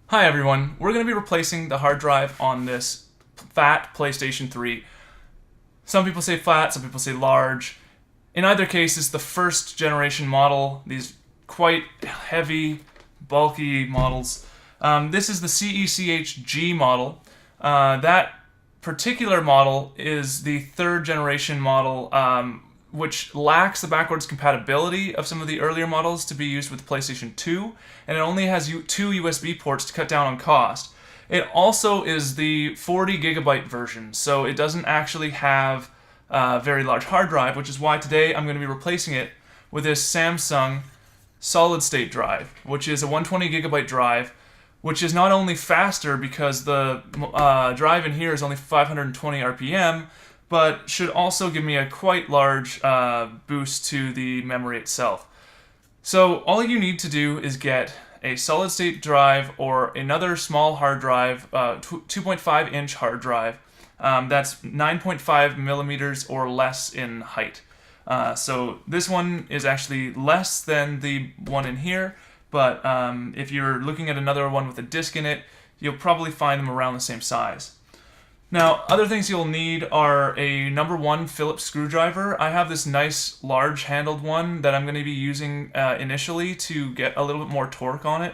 Hi everyone, we're going to be replacing the hard drive on this fat PlayStation 3. Some people say fat, some people say large. In either case, it's the first generation model, these quite heavy, bulky models. This is the CECH-G model. That particular model is the third generation model, which lacks the backwards compatibility of some of the earlier models to be used with PlayStation 2, and it only has two USB ports to cut down on cost. It also is the 40 gigabyte version, so it doesn't actually have a very large hard drive, which is why today I'm going to be replacing it with this Samsung solid state drive, which is a 120 gigabyte drive, which is not only faster because the drive in here is only 520 RPM, but should also give me a quite large boost to the memory itself. So all you need to do is get a solid state drive or another small hard drive, 2.5 inch hard drive, that's 9.5 millimeters or less in height. So this one is actually less than the one in here, but if you're looking at another one with a disc in it, you'll probably find them around the same size. Now, other things you'll need are a number 1 Phillips screwdriver. I have this nice large handled one that I'm going to be using initially to get a little bit more torque on it.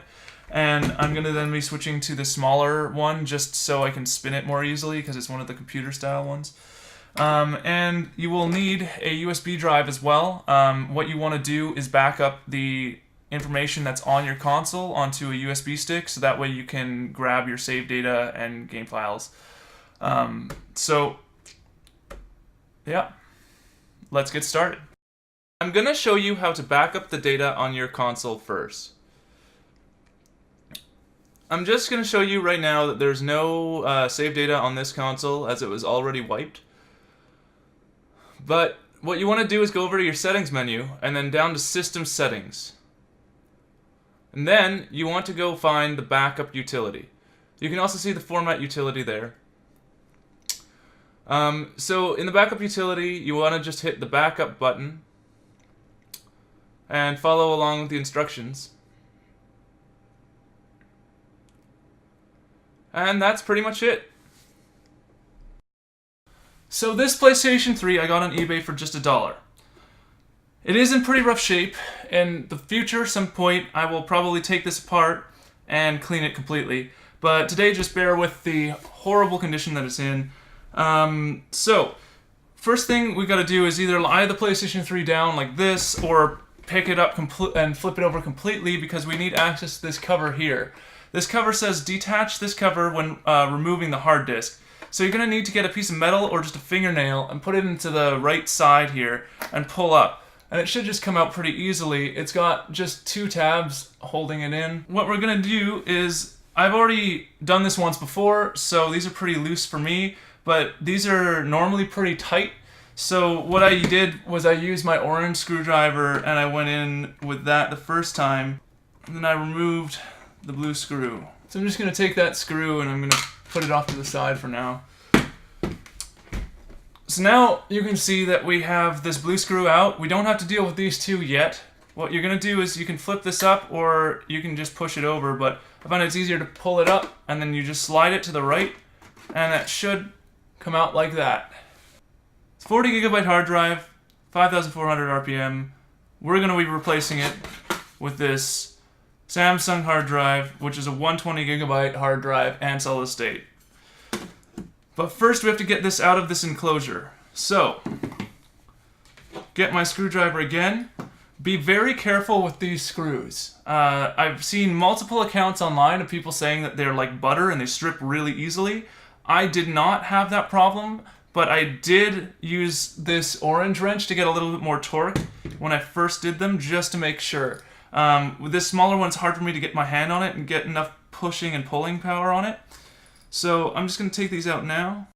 And I'm going to then be switching to the smaller one just so I can spin it more easily because it's one of the computer style ones. And you will need a USB drive as well. What you want to do is back up the information that's on your console onto a USB stick so that way you can grab your save data and game files. Yeah, let's get started. I'm going to show you how to back up the data on your console first. I'm just going to show you right now that there's no save data on this console as it was already wiped. But what you want to do is go over to your settings menu and then down to system settings. And then you want to go find the backup utility. You can also see the format utility there. So in the backup utility, you want to just hit the backup button and follow along with the instructions. And that's pretty much it. So this PlayStation 3 I got on eBay for just $1. It is in pretty rough shape. In the future, some point, I will probably take this apart and clean it completely. But today, just bear with the horrible condition that it's in. So, first thing we gotta do is either lie the PlayStation 3 down like this, or pick it up and flip it over completely because we need access to this cover here. This cover says detach this cover when removing the hard disk. So you're gonna need to get a piece of metal or just a fingernail and put it into the right side here and pull up. And it should just come out pretty easily. It's got just 2 tabs holding it in. What we're gonna do is, I've already done this once before, so these are pretty loose for me. But these are normally pretty tight, so what I did was I used my orange screwdriver and I went in with that the first time, and then I removed the blue screw. So I'm just going to take that screw and I'm going to put it off to the side for now. So now you can see that we have this blue screw out. We don't have to deal with these two yet. What you're going to do is you can flip this up or you can just push it over, but I find it's easier to pull it up and then you just slide it to the right, and that should come out like that. It's 40 gigabyte hard drive, 5,400 RPM. We're going to be replacing it with this Samsung hard drive, which is a 120 gigabyte hard drive and solid state. But first we have to get this out of this enclosure. So, get my screwdriver again. Be very careful with these screws. I've seen multiple accounts online of people saying that they're like butter and they strip really easily. I did not have that problem, but I did use this orange wrench to get a little bit more torque when I first did them, just to make sure. With this smaller one, it's hard for me to get my hand on it and get enough pushing and pulling power on it. So I'm just going to take these out now.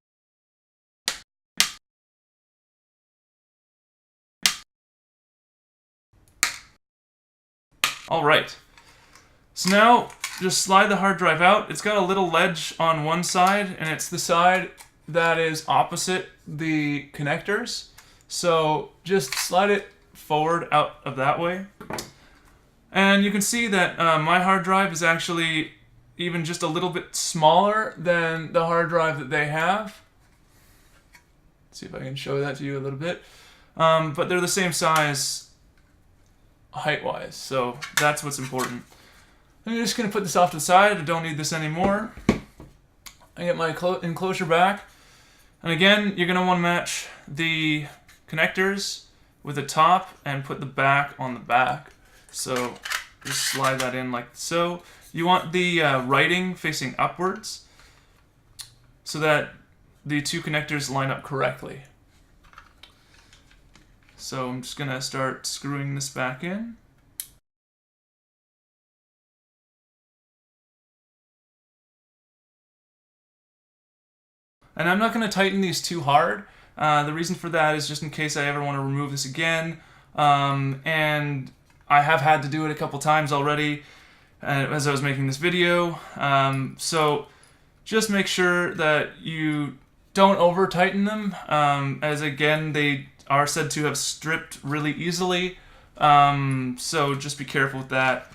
Alright, so now just slide the hard drive out. It's got a little ledge on one side, and it's the side that is opposite the connectors. So just slide it forward out of that way. And you can see that my hard drive is actually even just a little bit smaller than the hard drive that they have. Let's see if I can show that to you a little bit. But they're the same size height-wise, so that's what's important. I'm just going to put this off to the side. I don't need this anymore. I get my enclosure back. And again, you're going to want to match the connectors with the top and put the back on the back. So just slide that in like so. You want the writing facing upwards so that the two connectors line up correctly. So I'm just going to start screwing this back in. And I'm not going to tighten these too hard. The reason for that is just in case I ever want to remove this again. And I have had to do it a couple times already as I was making this video. So just make sure that you don't over tighten them, as again they are said to have stripped really easily. So just be careful with that.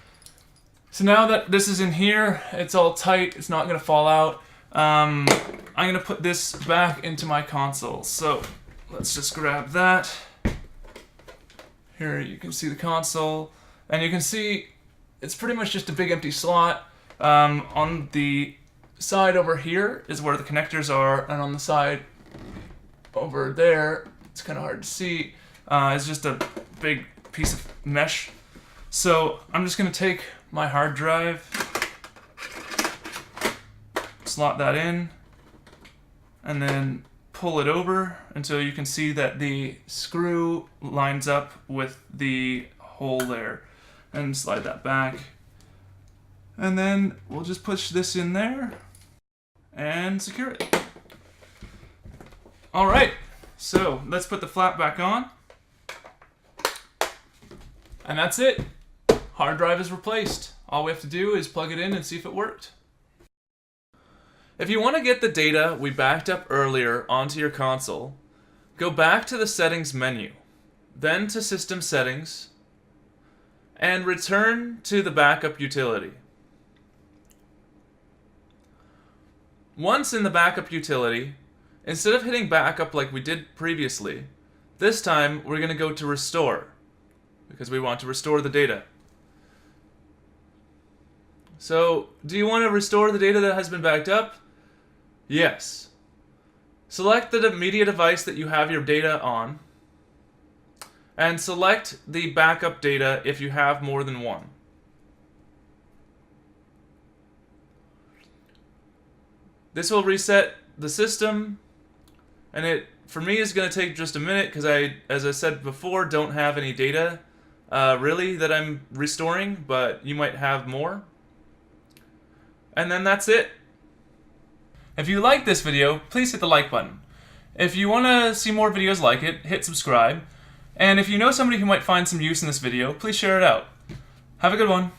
So now that this is in here, it's all tight, it's not going to fall out. I'm going to put this back into my console. So let's just grab that. Here you can see the console, and you can see it's pretty much just a big empty slot. On the side over here is where the connectors are, and on the side over there, it's kind of hard to see, it's just a big piece of mesh. So I'm just going to take my hard drive, slot that in, and then pull it over until you can see that the screw lines up with the hole there, and slide that back. And then we'll just push this in there and secure it. Alright, so let's put the flap back on. And that's it. Hard drive is replaced. All we have to do is plug it in and see if it worked. If you want to get the data we backed up earlier onto your console, go back to the Settings menu, then to System Settings, and return to the backup utility. Once in the backup utility, instead of hitting backup like we did previously, this time we're going to go to Restore, because we want to restore the data. So, do you want to restore the data that has been backed up? Yes. Select the media device that you have your data on, and select the backup data if you have more than one. This will reset the system, and it, for me, is going to take just a minute because I, as I said before, don't have any data really that I'm restoring, but you might have more. And then that's it. If you like this video, please hit the like button. If you want to see more videos like it, hit subscribe. And if you know somebody who might find some use in this video, please share it out. Have a good one.